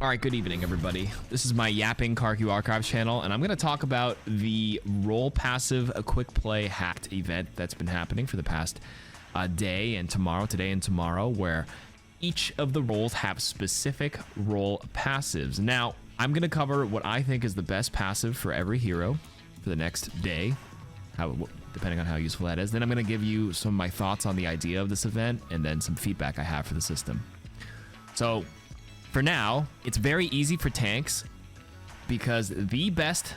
All right, good evening, everybody. This is my Yapping KarQ Archives channel, and I'm going to talk about the role passive quick play hacked event that's been happening for the past today and tomorrow, where each of the roles have specific role passives. Now, I'm going to cover what I think is the best passive for every hero for the next day, depending on how useful that is. Then I'm going to give you some of my thoughts on the idea of this event and then some feedback I have for the system. So, for now, it's very easy for tanks because the best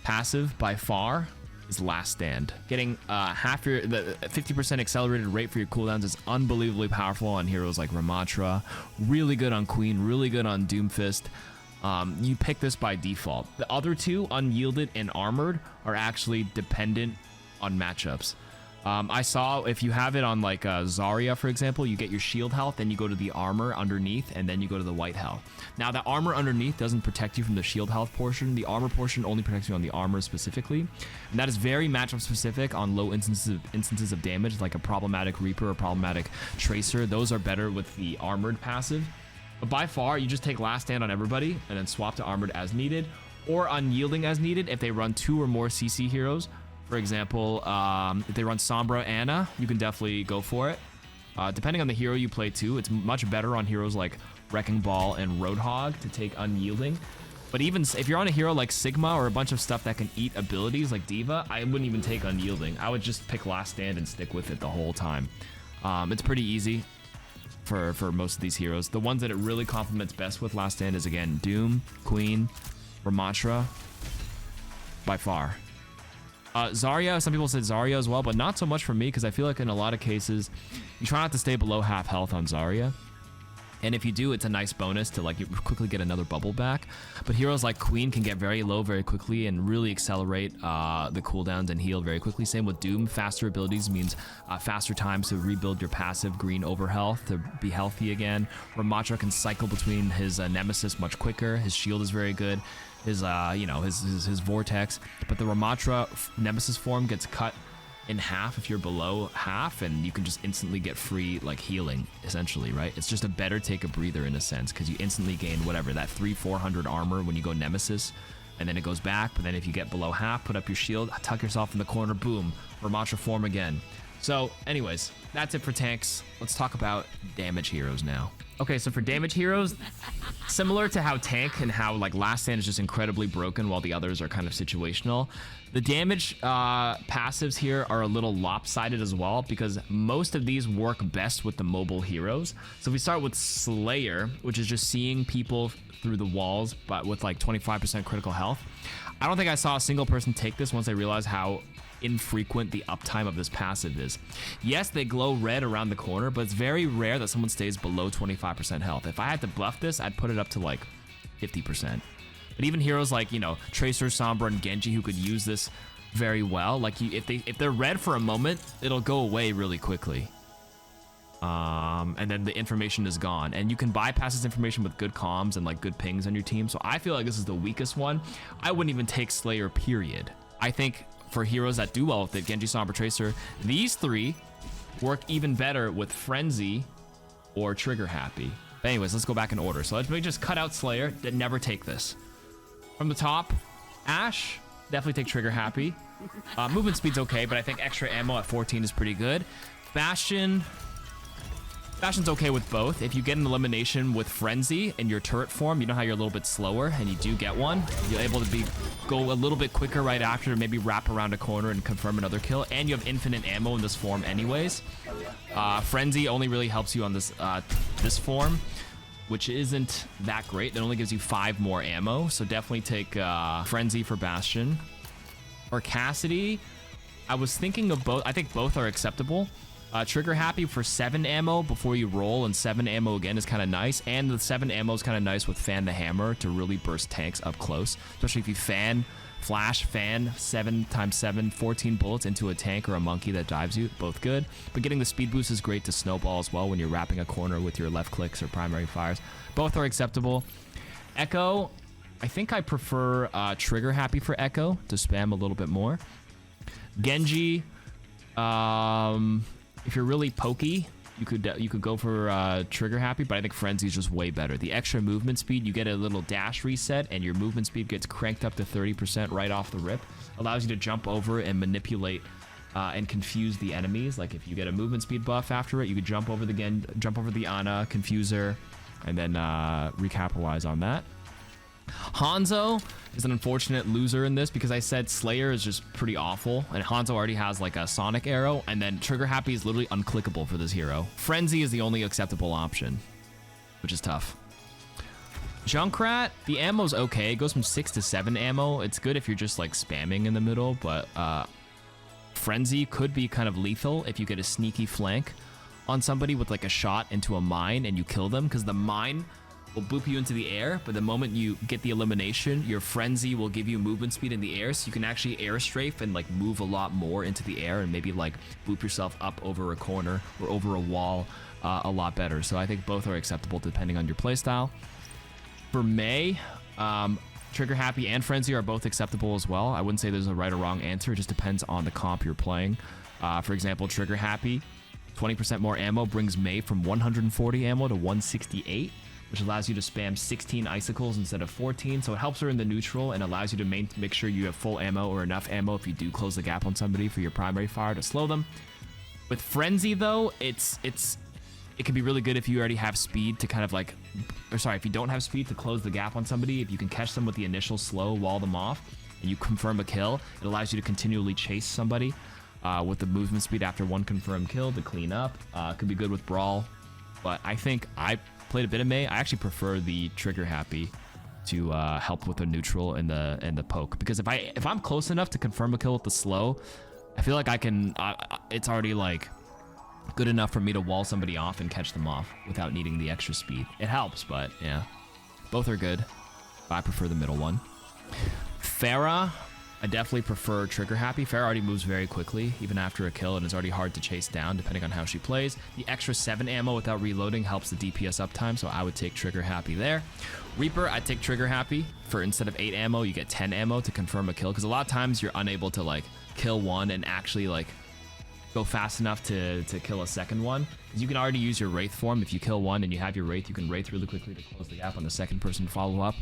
passive by far is Last Stand. Getting the 50% accelerated rate for your cooldowns is unbelievably powerful on heroes like Ramatra, really good on Queen, really good on Doomfist. You pick this by default. The other two, Unyielded and Armored, are actually dependent on matchups. I saw if you have it on like Zarya, for example, you get your shield health, then you go to the armor underneath, and then you go to the white health. Now, the armor underneath doesn't protect you from the shield health portion. The armor portion only protects you on the armor specifically. And that is very matchup specific on low instances of damage, like a problematic Reaper or problematic Tracer. Those are better with the armored passive. But by far, you just take Last Stand on everybody and then swap to armored as needed, or Unyielding as needed if they run 2 or more CC heroes. For example, if they run Sombra Ana, you can definitely go for it. Depending on the hero you play too, it's much better on heroes like Wrecking Ball and Roadhog to take Unyielding. But even if you're on a hero like Sigma or a bunch of stuff that can eat abilities like Diva, I wouldn't even take Unyielding. I would just pick Last Stand and stick with it the whole time. It's pretty easy for most of these heroes. The ones that it really complements best with Last Stand is, again, Doom, Queen, Ramatra, by far. Zarya, some people said Zarya as well, but not so much for me because I feel like in a lot of cases, you try not to stay below half health on Zarya. And if you do, it's a nice bonus to like you quickly get another bubble back. But heroes like Queen can get very low very quickly and really accelerate the cooldowns and heal very quickly. Same with Doom. Faster abilities means faster times to rebuild your passive green over health to be healthy again. Ramatra can cycle between his Nemesis much quicker. His shield is very good. His Vortex. But the Ramatra Nemesis form gets cut in half if you're below half, and you can just instantly get free like healing, essentially, right? It's just a better take a breather in a sense because you instantly gain whatever, that 300-400 armor when you go Nemesis, and then it goes back. But then if you get below half, put up your shield, tuck yourself in the corner, boom, Ramatra form again. So anyways, that's it for tanks. Let's talk about damage heroes now. Okay, so for damage heroes, similar to how tank and how like Last Stand is just incredibly broken while the others are kind of situational, the damage passives here are a little lopsided as well because most of these work best with the mobile heroes. So if we start with Slayer, which is just seeing people through the walls but with like 25% critical health, I don't think I saw a single person take this once they realized how infrequent the uptime of this passive is. Yes, they glow red around the corner, but it's very rare that someone stays below 25% health. If I had to buff this, I'd put it up to like 50%. But even heroes like, Tracer, Sombra, and Genji who could use this very well, like if they're red for a moment, it'll go away really quickly. And then the information is gone, and you can bypass this information with good comms and like good pings on your team. So I feel like this is the weakest one. I wouldn't even take Slayer, period. I think for heroes that do well with it, Genji, Sombra, Tracer, these three work even better with Frenzy or Trigger Happy. But anyways, let's go back in order. So let me just cut out Slayer, then never take this. From the top, Ashe, definitely take Trigger Happy. Movement speed's okay, but I think extra ammo at 14 is pretty good. Bastion's okay with both. If you get an elimination with Frenzy in your turret form, you know how you're a little bit slower, and you do get one, you're able to go a little bit quicker right after to maybe wrap around a corner and confirm another kill, and you have infinite ammo in this form anyways. Frenzy only really helps you on this form, which isn't that great. It only gives you 5 more ammo, so definitely take Frenzy for Bastion. Or Cassidy, I was thinking of both. I think both are acceptable. Trigger Happy for 7 ammo before you roll, and 7 ammo again is kind of nice. And the 7 ammo is kind of nice with Fan the Hammer to really burst tanks up close, especially if you flash fan 7 times 7, 14 bullets into a tank or a monkey that dives you. Both good. But getting the speed boost is great to snowball as well when you're wrapping a corner with your left clicks or primary fires. Both are acceptable. Echo, I think I prefer Trigger Happy for Echo to spam a little bit more. Genji, if you're really pokey, you could go for Trigger Happy, but I think Frenzy is just way better. The extra movement speed, you get a little dash reset, and your movement speed gets cranked up to 30% right off the rip. Allows you to jump over and manipulate and confuse the enemies. Like if you get a movement speed buff after it, you could jump over the Ana, confuse her, and then recapitalize on that. Hanzo is an unfortunate loser in this because I said Slayer is just pretty awful, and Hanzo already has like a Sonic arrow, and then Trigger Happy is literally unclickable for this hero. Frenzy is the only acceptable option, which is tough. Junkrat, the ammo's okay. It goes from 6 to 7 ammo. It's good if you're just like spamming in the middle, but Frenzy could be kind of lethal if you get a sneaky flank on somebody with like a shot into a mine and you kill them, because the mine will boop you into the air, but the moment you get the elimination, your Frenzy will give you movement speed in the air, so you can actually air strafe and like move a lot more into the air and maybe like boop yourself up over a corner or over a wall a lot better. So I think both are acceptable depending on your playstyle. For Mei, Trigger Happy and Frenzy are both acceptable as well. I wouldn't say there's a right or wrong answer. It just depends on the comp you're playing. For example, Trigger Happy, 20% more ammo brings Mei from 140 ammo to 168. Which allows you to spam 16 icicles instead of 14, so it helps her in the neutral and allows you to make sure you have full ammo or enough ammo if you do close the gap on somebody for your primary fire to slow them. With Frenzy though, it can be really good if you already have speed to kind of like, or sorry, if you don't have speed to close the gap on somebody, if you can catch them with the initial slow, wall them off, and you confirm a kill, it allows you to continually chase somebody with the movement speed after one confirmed kill to clean up. Could be good with Brawl, but I think I played a bit of Mei. I actually prefer the Trigger Happy to help with the neutral and the poke, because if I'm close enough to confirm a kill with the slow, I feel like I can. It's already like good enough for me to wall somebody off and catch them off without needing the extra speed. It helps, but yeah, both are good. I prefer the middle one. Pharah, I definitely prefer Trigger Happy. Pharah already moves very quickly, even after a kill, and it's already hard to chase down depending on how she plays. The extra 7 ammo without reloading helps the DPS uptime, so I would take Trigger Happy there. Reaper, I'd take Trigger Happy. For instead of 8 ammo, you get 10 ammo to confirm a kill, because a lot of times you're unable to like kill one and actually like go fast enough to kill a second one. You can already use your Wraith form. If you kill one and you have your Wraith, you can Wraith really quickly to close the gap on the second person to follow up.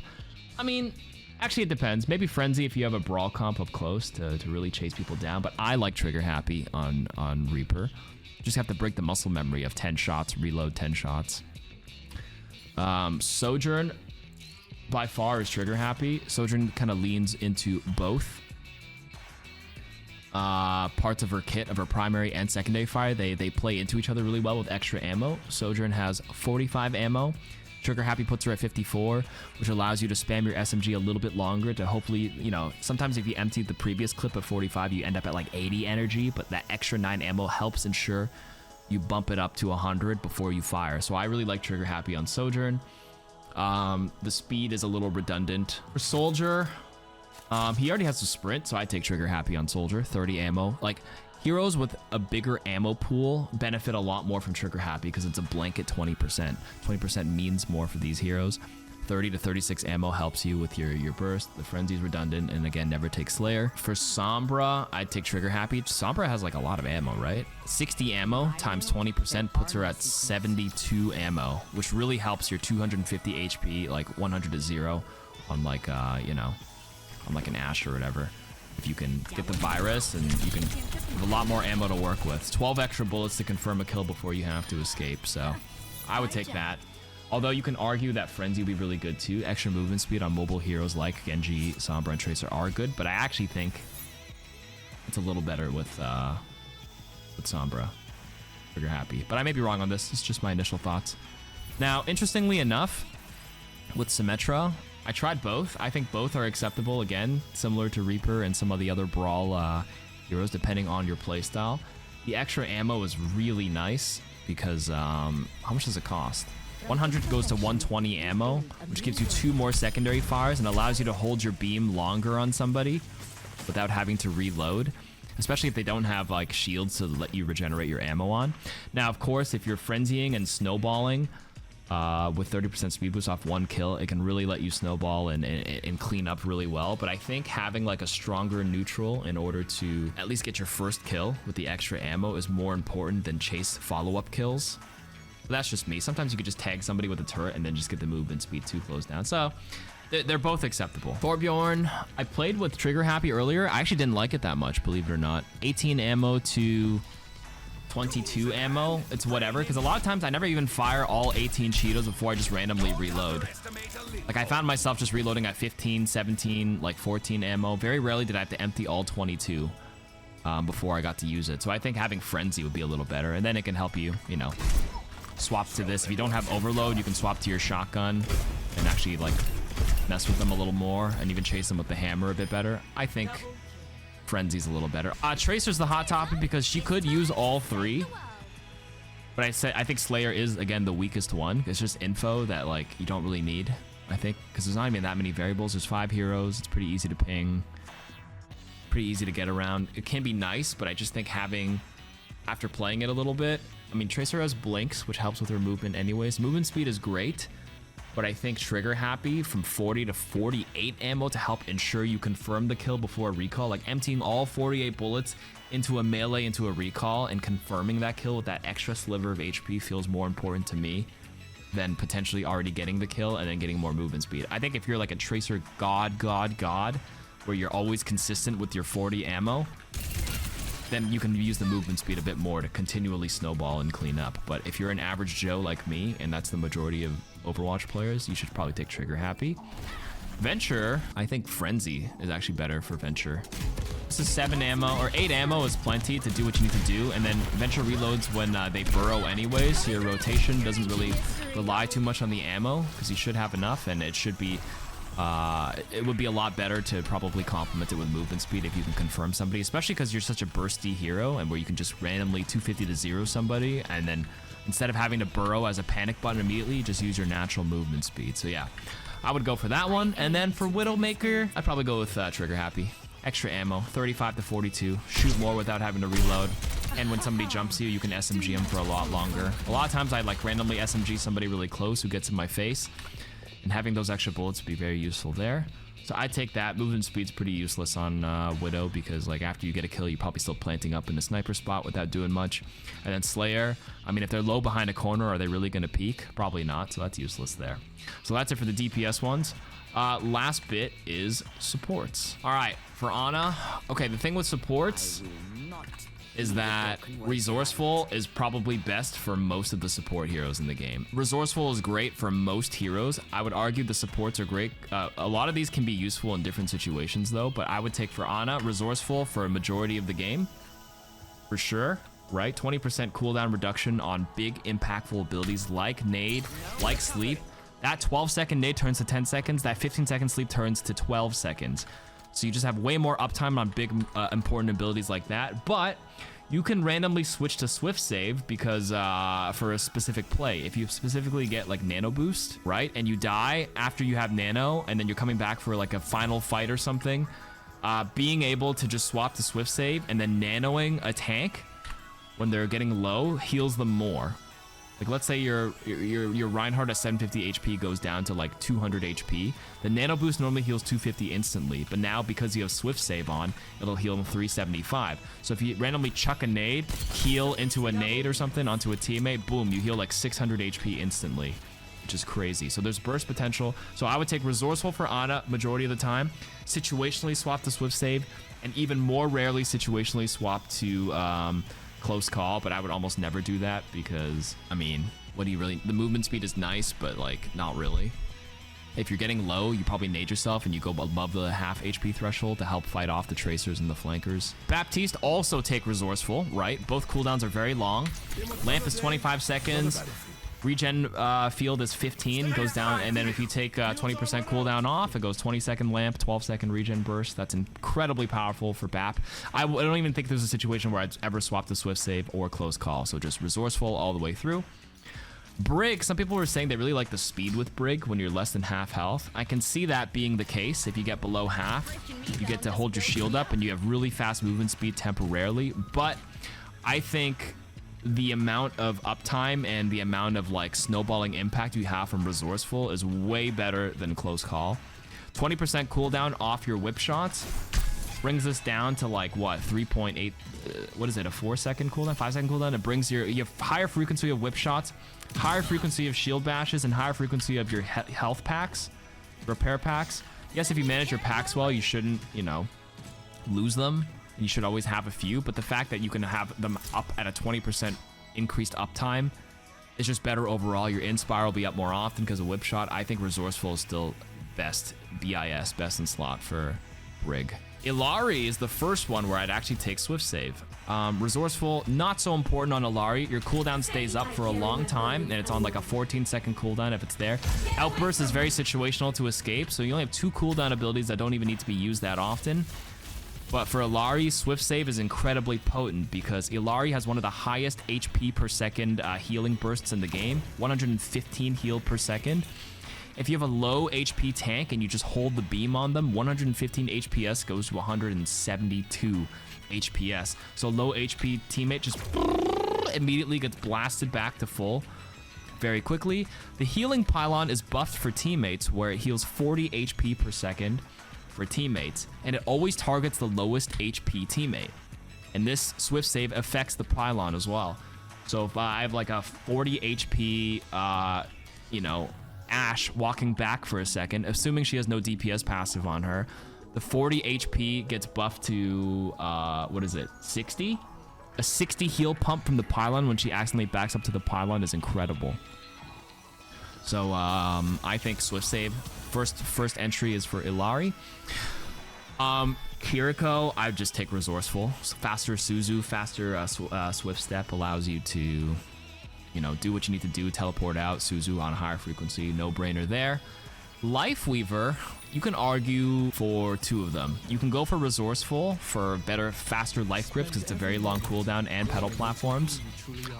I mean, actually, it depends. Maybe Frenzy if you have a Brawl comp up close to really chase people down. But I like Trigger Happy on Reaper. Just have to break the muscle memory of 10 shots, reload 10 shots. Sojourn, by far, is Trigger Happy. Sojourn kind of leans into both parts of her kit, of her primary and secondary fire. They play into each other really well with extra ammo. Sojourn has 45 ammo. Trigger Happy puts her at 54, which allows you to spam your SMG a little bit longer to hopefully, you know, sometimes if you empty the previous clip at 45, you end up at like 80 energy, but that extra 9 ammo helps ensure you bump it up to 100 before you fire. So I really like Trigger Happy on Sojourn. The speed is a little redundant. For Soldier, he already has a sprint, so I take Trigger Happy on Soldier. 30 ammo. Like, heroes with a bigger ammo pool benefit a lot more from Trigger Happy because it's a blanket 20%. 20% means more for these heroes. 30 to 36 ammo helps you with your burst. The Frenzy's redundant, and again, never take Slayer. For Sombra, I'd take Trigger Happy. Sombra has like a lot of ammo, right? 60 ammo times 20% puts her at 72 ammo, which really helps your 250 HP, like 100 to 0 on like, you know, on like an Ashe or whatever. If you can get the virus, and you can have a lot more ammo to work with. 12 extra bullets to confirm a kill before you have to escape, so I would take that. Although you can argue that Frenzy would be really good too. Extra movement speed on mobile heroes like Genji, Sombra, and Tracer are good, but I actually think it's a little better with Sombra. Trigger Happy. But I may be wrong on this. It's just my initial thoughts. Now, interestingly enough, with Symmetra, I tried both. I think both are acceptable, again, similar to Reaper and some of the other Brawl heroes, depending on your playstyle. The extra ammo is really nice because, how much does it cost? 100 goes to 120 ammo, which gives you 2 more secondary fires and allows you to hold your beam longer on somebody without having to reload, especially if they don't have like shields to let you regenerate your ammo on. Now, of course, if you're frenzying and snowballing, with 30% speed boost off one kill, it can really let you snowball and clean up really well. But I think having like a stronger neutral in order to at least get your first kill with the extra ammo is more important than chase follow-up kills. But that's just me. Sometimes you could just tag somebody with a turret and then just get the movement speed 2 close down. So they're both acceptable. Torbjorn, I played with Trigger Happy earlier. I actually didn't like it that much, believe it or not. 18 ammo to 22 ammo, it's whatever, because a lot of times I never even fire all 18 Cheetos before I just randomly reload. Like I found myself just reloading at 15, 17, like 14 ammo. Very rarely did I have to empty all 22 before I got to use it. So I think having Frenzy would be a little better, and then it can help you, you know, swap to this. If you don't have overload, you can swap to your shotgun and actually like mess with them a little more and even chase them with the hammer a bit better. I think Frenzy's a little better. Tracer's the hot topic because she could use all 3. But I think Slayer is, again, the weakest one. It's just info that, like, you don't really need, I think. Because there's not even that many variables. There's 5 heroes. It's pretty easy to ping. Pretty easy to get around. It can be nice, but I just think having, after playing it a little bit, I mean, Tracer has blinks, which helps with her movement anyways. Movement speed is great. But I think Trigger Happy from 40 to 48 ammo to help ensure you confirm the kill before a recall. Like emptying all 48 bullets into a melee, into a recall, and confirming that kill with that extra sliver of HP feels more important to me than potentially already getting the kill and then getting more movement speed. I think if you're like a Tracer god, where you're always consistent with your 40 ammo, then you can use the movement speed a bit more to continually snowball and clean up. But if you're an average Joe like me, and that's the majority of Overwatch players, you should probably take Trigger Happy. Venture, I think Frenzy is actually better for Venture. This is 7 ammo, or 8 ammo is plenty to do what you need to do, and then Venture reloads when they burrow anyways, so your rotation doesn't really rely too much on the ammo, because you should have enough, and it should be it would be a lot better to probably complement it with movement speed if you can confirm somebody, especially because you're such a bursty hero and where you can just randomly 250 to 0 somebody, and then instead of having to burrow as a panic button immediately, you just use your natural movement speed. So yeah, I would go for that one. And then for Widowmaker, I'd probably go with Trigger Happy. Extra ammo, 35 to 42. Shoot more without having to reload. And when somebody jumps you, you can SMG them for a lot longer. A lot of times I'd like randomly SMG somebody really close who gets in my face. And having those extra bullets would be very useful there. So I take that. Movement speed's pretty useless on Widow because like after you get a kill, you're probably still planting up in the sniper spot without doing much. And then Slayer, I mean, if they're low behind a corner, are they really going to peek? Probably not, so that's useless there. So that's it for the DPS ones. Last bit is supports. All right, for Ana, okay, the thing with supports is that Resourceful is probably best for most of the support heroes in the game. Resourceful is great for most heroes. I would argue the supports are great. A lot of these can be useful in different situations though, but I would take for Ana, Resourceful for a majority of the game, for sure, right? 20% cooldown reduction on big impactful abilities like Nade, like Sleep. That 12-second Nade turns to 10 seconds, that 15-second Sleep turns to 12 seconds. So you just have way more uptime on big important abilities like that, but you can randomly switch to Swift Save because for a specific play, if you specifically get like Nano Boost, right, and you die after you have Nano and then you're coming back for like a final fight or something, being able to just swap to Swift Save and then nanoing a tank when they're getting low heals them more. Like let's say your Reinhardt at 750 HP goes down to like 200 HP. The Nano Boost normally heals 250 instantly, but now because you have Swift Save on, it'll heal them 375. So if you randomly chuck a nade, heal into a nade or something onto a teammate, boom, you heal like 600 HP instantly, which is crazy. So there's burst potential. So I would take Resourceful for Ana majority of the time, situationally swap to Swift Save, and even more rarely situationally swap to Close Call, but I would almost never do that because, I mean, what do you really... The movement speed is nice, but, like, not really. If you're getting low, you probably nade yourself and you go above the half HP threshold to help fight off the Tracers and the flankers. Baptiste also take Resourceful, right? Both cooldowns are very long. Lamp is 25 seconds. Regen field is 15, goes down, and then if you take 20% cooldown off, it goes 20-second lamp, 12-second regen burst. That's incredibly powerful for BAP. I don't even think there's a situation where I'd ever swap the Swift Save or Close Call, so just Resourceful all the way through. Brig, some people were saying they really like the speed with Brig when you're less than half health. I can see that being the case. If you get below half, you get to hold your shield up and you have really fast movement speed temporarily, but I think the amount of uptime and the amount of like snowballing impact you have from resourceful is way better than close call. 20% cooldown off your whip shots brings us down to like what, 3.8 what is it, a 4-second cooldown, 5-second cooldown. It brings you have higher frequency of whip shots, higher frequency of shield bashes, and higher frequency of your health packs, repair packs. Yes, if you manage your packs well, you shouldn't, you know, lose them. You should always have a few, but the fact that you can have them up at a 20% increased uptime is just better overall. Your inspire will be up more often because of whip shot. I think resourceful is still best, BIS, best in slot for Brig. Illari is the first one where I'd actually take swift save. Resourceful, not so important on Illari. Your cooldown stays up for a long time, and it's on like a 14-second cooldown if it's there. Outburst is very situational to escape, so you only have 2 cooldown abilities that don't even need to be used that often. But for Illari, swift save is incredibly potent because Illari has one of the highest HP per second healing bursts in the game, 115 heal per second. If you have a low HP tank and you just hold the beam on them, 115 HPS goes to 172 HPS. So low HP teammate just immediately gets blasted back to full very quickly. The healing pylon is buffed for teammates where it heals 40 HP per second for teammates, and it always targets the lowest HP teammate. And this swift save affects the pylon as well. So if I have like a 40 HP, you know, Ashe walking back for a second, assuming she has no DPS passive on her, the 40 HP gets buffed to, what is it, 60? A 60 heal pump from the pylon when she accidentally backs up to the pylon is incredible. So I think swift save, first entry is for Illari. Kiriko, I would just take resourceful. Faster Suzu, faster swift step allows you to, you know, do what you need to do, teleport out. Suzu on a higher frequency, no brainer there. Lifeweaver, you can argue for 2 of them. You can go for resourceful for better, faster life grips because it's a very long cooldown and pedal platforms.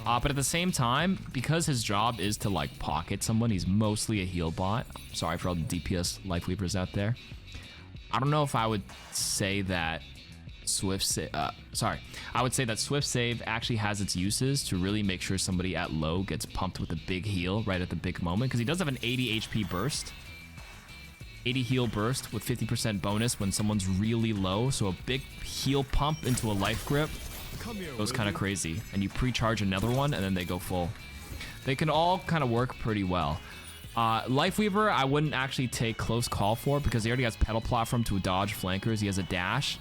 But at the same time, because his job is to like pocket someone, he's mostly a heal bot. Sorry for all the DPS Lifeweavers out there. I don't know if I would say that swift save. I would say that swift save actually has its uses to really make sure somebody at low gets pumped with a big heal right at the big moment, because he does have an 80 HP burst. 80 heal burst with 50% bonus when someone's really low, so a big heal pump into a life grip goes kind of crazy, and you pre-charge another one and then they go full. They can all kind of work pretty well. Lifeweaver, I wouldn't actually take close call for because he already has pedal platform to dodge flankers. He has a dash.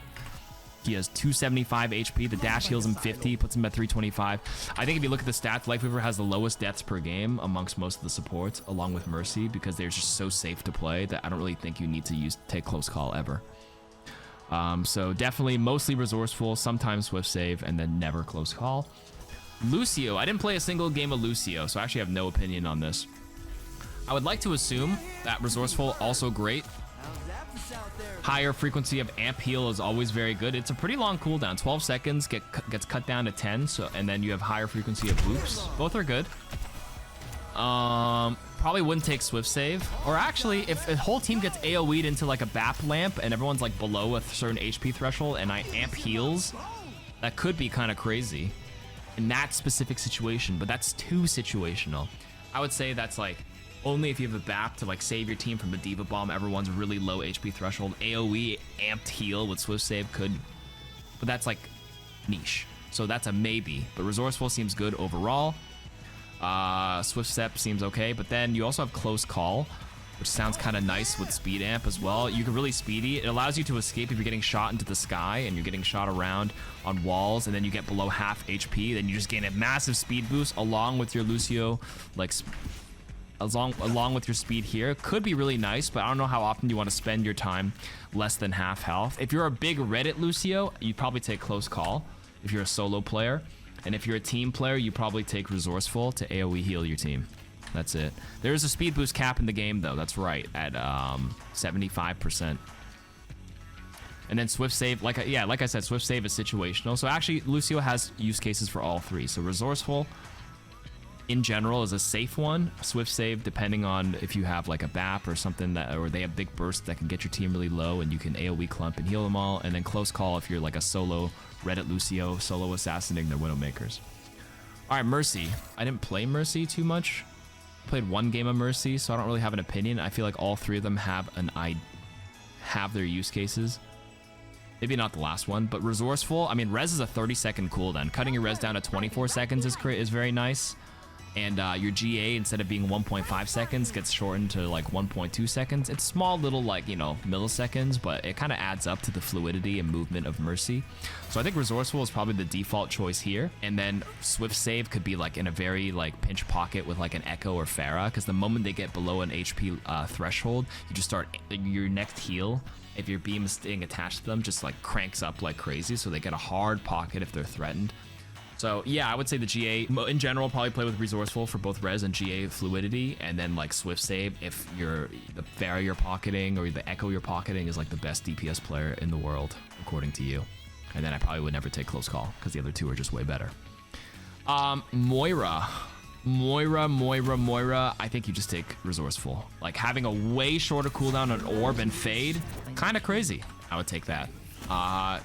He has 275 HP. The dash heals him 50, puts him at 325. I think if you look at the stats, Lifeweaver has the lowest deaths per game amongst most of the supports, along with Mercy, because they're just so safe to play that I don't really think you need to take close call ever. So definitely mostly resourceful, sometimes swift save, and then never close call. Lucio, I didn't play a single game of Lucio, so I actually have no opinion on this. I would like to assume that resourceful, also great. Higher frequency of amp heal is always very good. It's a pretty long cooldown. 12 seconds gets cut down to 10, so and then you have higher frequency of boops. Both are good. Probably wouldn't take swift save. Or actually, if a whole team gets AoE'd into like a BAP lamp and everyone's like below a certain HP threshold and I amp heals, that could be kind of crazy in that specific situation, but that's too situational. I would say that's like only if you have a BAP to like save your team from a Diva Bomb, everyone's really low HP threshold. AoE amped heal with swift save could, but that's like niche. So that's a maybe, but resourceful seems good overall. Swift step seems okay, but then you also have close call, which sounds kind of nice with speed amp as well. You can really speedy. It allows you to escape if you're getting shot into the sky and you're getting shot around on walls, and then you get below half HP. Then you just gain a massive speed boost along with your Lucio, like along with your speed here. Could be really nice, but I don't know how often you want to spend your time less than half health. If you're a big Reddit Lucio, you'd probably take close call if you're a solo player. And if you're a team player, you probably take resourceful to AoE heal your team. That's it. There is a speed boost cap in the game, though. That's right, at 75%. And then swift save, like I said, swift save is situational. So actually, Lucio has use cases for all three. So resourceful, in general, is a safe one. Swift save, depending on if you have like a BAP or something that, or they have big bursts that can get your team really low and you can AoE clump and heal them all. And then close call if you're like a solo Reddit Lucio, solo assassinating their Widowmakers. All right, Mercy. I didn't play Mercy too much. I played one game of Mercy, so I don't really have an opinion. I feel like all three of them have their use cases. Maybe not the last one, but Resourceful. I mean, Res is a 30-second cooldown. Cutting your Res down to 24 seconds is very nice. And your GA, instead of being 1.5 seconds, gets shortened to like 1.2 seconds. It's small little, like, you know, milliseconds, but it kind of adds up to the fluidity and movement of Mercy. So I think Resourceful is probably the default choice here. And then Swift Save could be like in a very like pinch pocket with like an Echo or Pharah, because the moment they get below an HP threshold, you just start your next heal. If your beam is staying attached to them, just like cranks up like crazy, so they get a hard pocket if they're threatened. So yeah, I would say the GA in general probably play with Resourceful for both Res and GA fluidity, and then like Swift Save if the Pharah you're pocketing or the Echo you're pocketing is like the best DPS player in the world according to you. And then I probably would never take Close Call because the other two are just way better. Moira, I think you just take Resourceful. Like having a way shorter cooldown on Orb and Fade, kind of crazy. I would take that.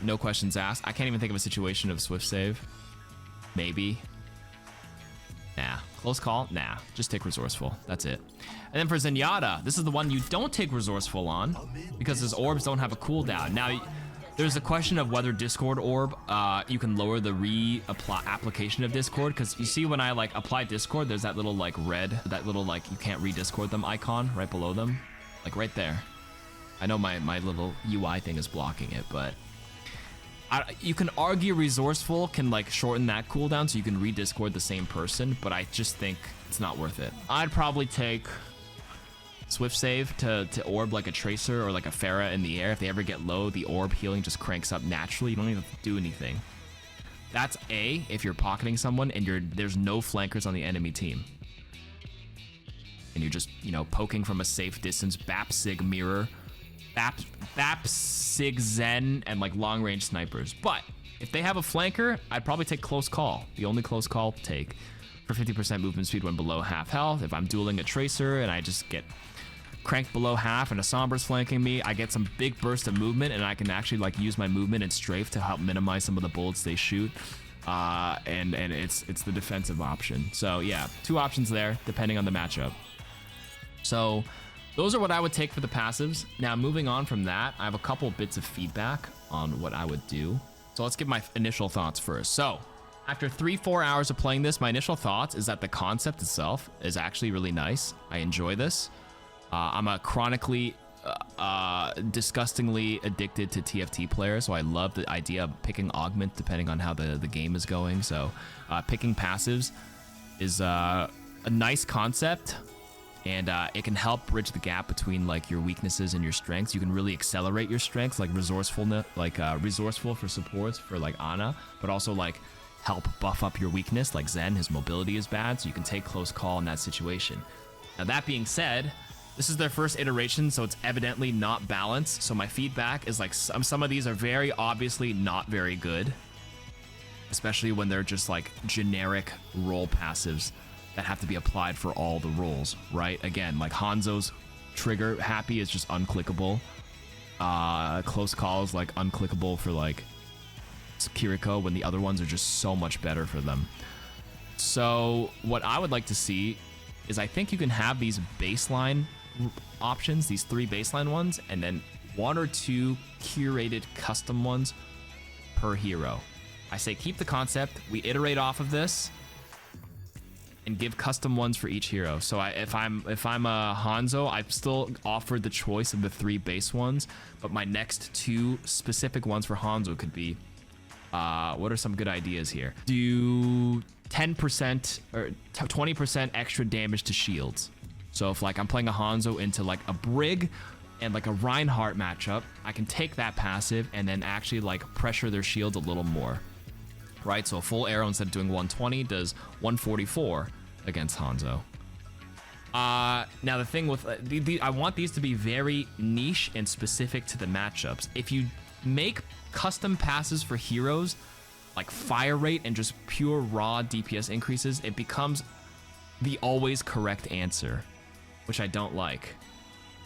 No questions asked. I can't even think of a situation of Swift Save. Maybe. Nah. Close Call? Nah. Just take Resourceful. That's it. And then for Zenyatta, this is the one you don't take Resourceful on because his orbs don't have a cooldown. Now, there's a question of whether Discord Orb, you can lower the application of Discord, because you see when I like apply Discord, there's that little like red, that little like you can't re-Discord them icon right below them. Like right there. I know my little UI thing is blocking it, but you can argue Resourceful can like shorten that cooldown so you can re-Discord the same person, but I just think it's not worth it. I'd probably take Swift Save to orb like a Tracer or like a Pharah in the air. If they ever get low, the orb healing just cranks up naturally. You don't even have to do anything. That's A, if you're pocketing someone and there's no flankers on the enemy team. And you're just, you know, poking from a safe distance, Bap Sig Mirror, Bap Sig Zen, and like long range snipers. But if they have a flanker, I'd probably take Close Call. The only Close Call take for 50% movement speed when below half health. If I'm dueling a Tracer and I just get cranked below half and a Sombra's flanking me, I get some big burst of movement and I can actually like use my movement and strafe to help minimize some of the bullets they shoot. And it's the defensive option. So yeah, two options there depending on the matchup. So those are what I would take for the passives. Now, moving on from that, I have a couple bits of feedback on what I would do. So let's give my initial thoughts first. So after 3-4 hours of playing this, my initial thoughts is that the concept itself is actually really nice. I enjoy this. I'm a chronically, disgustingly addicted to TFT player, so I love the idea of picking augment depending on how the game is going. So picking passives is a nice concept. And it can help bridge the gap between like your weaknesses and your strengths. You can really accelerate your strengths, like resourcefulness, like resourceful for supports for like Ana, but also like help buff up your weakness, like Zen. His mobility is bad, so you can take Close Call in that situation. Now that being said, this is their first iteration, so it's evidently not balanced. So my feedback is like some of these are very obviously not very good, especially when they're just like generic role passives that have to be applied for all the roles, right? Again, like Hanzo's trigger happy is just unclickable. Close Call is like unclickable for like Kiriko, when the other ones are just so much better for them. So what I would like to see is I think you can have these baseline options, these 3 baseline ones, and then 1 or 2 curated custom ones per hero. I say keep the concept, we iterate off of this, and give custom ones for each hero. So if I'm a Hanzo, I've still offered the choice of the 3 base ones, but my next 2 specific ones for Hanzo could be, what are some good ideas here? Do 10% or 20% extra damage to shields. So if like I'm playing a Hanzo into like a Brig and like a Reinhardt matchup, I can take that passive and then actually like pressure their shields a little more. Right, so a full arrow instead of doing 120 does 144 against Hanzo. Now the thing with I want these to be very niche and specific to the matchups. If you make custom passes for heroes like fire rate and just pure raw DPS increases, it becomes the always correct answer, which I don't like.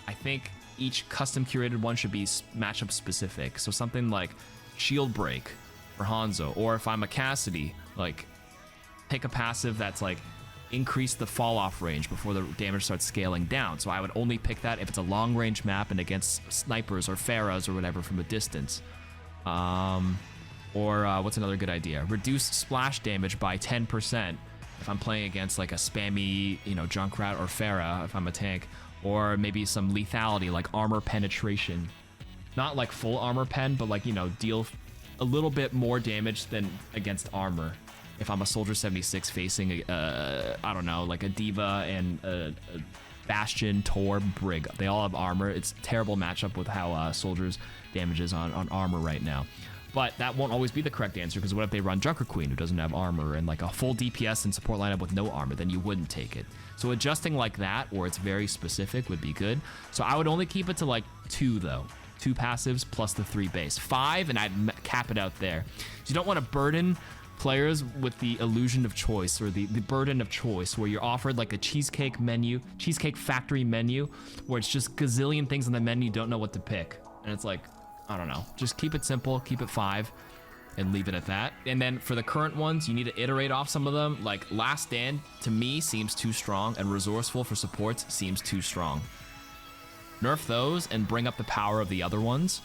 I think each custom curated one should be matchup specific. So something like shield break for Hanzo, or if I'm a Cassidy, like pick a passive that's like increase the fall off range before the damage starts scaling down. So I would only pick that if it's a long range map and against snipers or Pharahs or whatever from a distance. What's another good idea? Reduce splash damage by 10% if I'm playing against like a spammy, you know, Junkrat or Pharah if I'm a tank, or maybe some lethality like armor penetration. Not like full armor pen, but like, you know, deal a little bit more damage than against armor. If I'm a Soldier 76 facing, I don't know, like a Diva and a Bastion, Tor, Brig. They all have armor. It's a terrible matchup with how Soldiers damages on armor right now. But that won't always be the correct answer, because what if they run Junker Queen who doesn't have armor and like a full DPS and support lineup with no armor? Then you wouldn't take it. So adjusting like that, where it's very specific, would be good. So I would only keep it to like 2 though. 2 passives plus the 3 base. 5, and I'd cap it out there. So you don't want to burden players with the illusion of choice, or the burden of choice, where you're offered like a cheesecake factory menu, where it's just gazillion things on the menu, you don't know what to pick. And it's like, I don't know, just keep it simple, keep it 5 and leave it at that. And then for the current ones, you need to iterate off some of them. Like Last Stand to me seems too strong, and Resourceful for supports seems too strong. Nerf those and bring up the power of the other ones.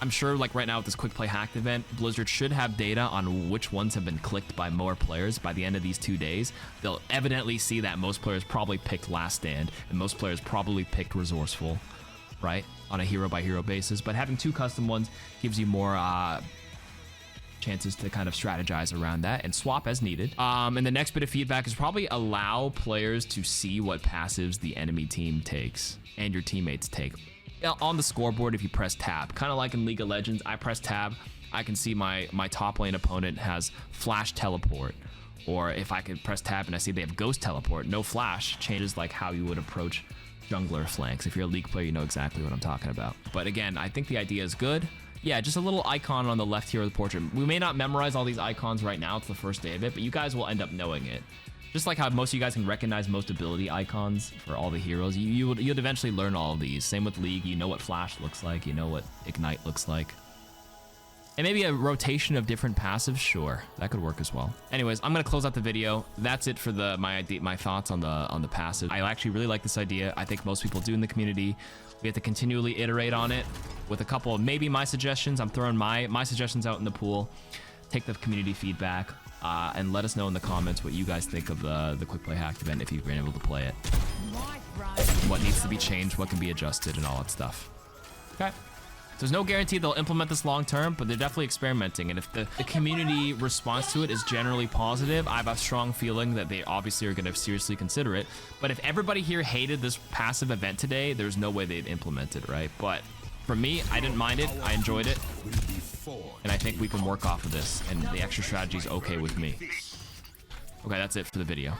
I'm sure like right now with this quick play hacked event, Blizzard should have data on which ones have been clicked by more players by the end of these 2 days. They'll evidently see that most players probably picked Last Stand and most players probably picked Resourceful, right? On a hero by hero basis. But having 2 custom ones gives you more chances to kind of strategize around that and swap as needed. And the next bit of feedback is probably allow players to see what passives the enemy team takes and your teammates take. On the scoreboard, if you press tab, kind of like in League of Legends, I press tab, I can see my top lane opponent has flash teleport. Or if I could press tab and I see they have ghost teleport, no flash, changes like how you would approach jungler flanks. If you're a League player, you know exactly what I'm talking about. But again, I think the idea is good. Yeah, just a little icon on the left here of the portrait. We may not memorize all these icons right now, it's the first day of it, but you guys will end up knowing it. Just like how most of you guys can recognize most ability icons for all the heroes, you'd eventually learn all of these. Same with League, you know what Flash looks like, you know what Ignite looks like. And maybe a rotation of different passives, sure, that could work as well. Anyways, I'm gonna close out the video. That's it for my thoughts on the passive. I actually really like this idea. I think most people do in the community. We have to continually iterate on it with a couple of maybe my suggestions. I'm throwing my suggestions out in the pool. Take the community feedback and let us know in the comments what you guys think of the quick play hacked event if you've been able to play it. What needs to be changed, what can be adjusted, and all that stuff. Okay. There's no guarantee they'll implement this long term, but they're definitely experimenting. And if the community response to it is generally positive, I have a strong feeling that they obviously are going to seriously consider it. But if everybody here hated this passive event today, there's no way they'd implement it, right? But for me, I didn't mind it. I enjoyed it. And I think we can work off of this. And the extra strategy is okay with me. Okay, that's it for the video.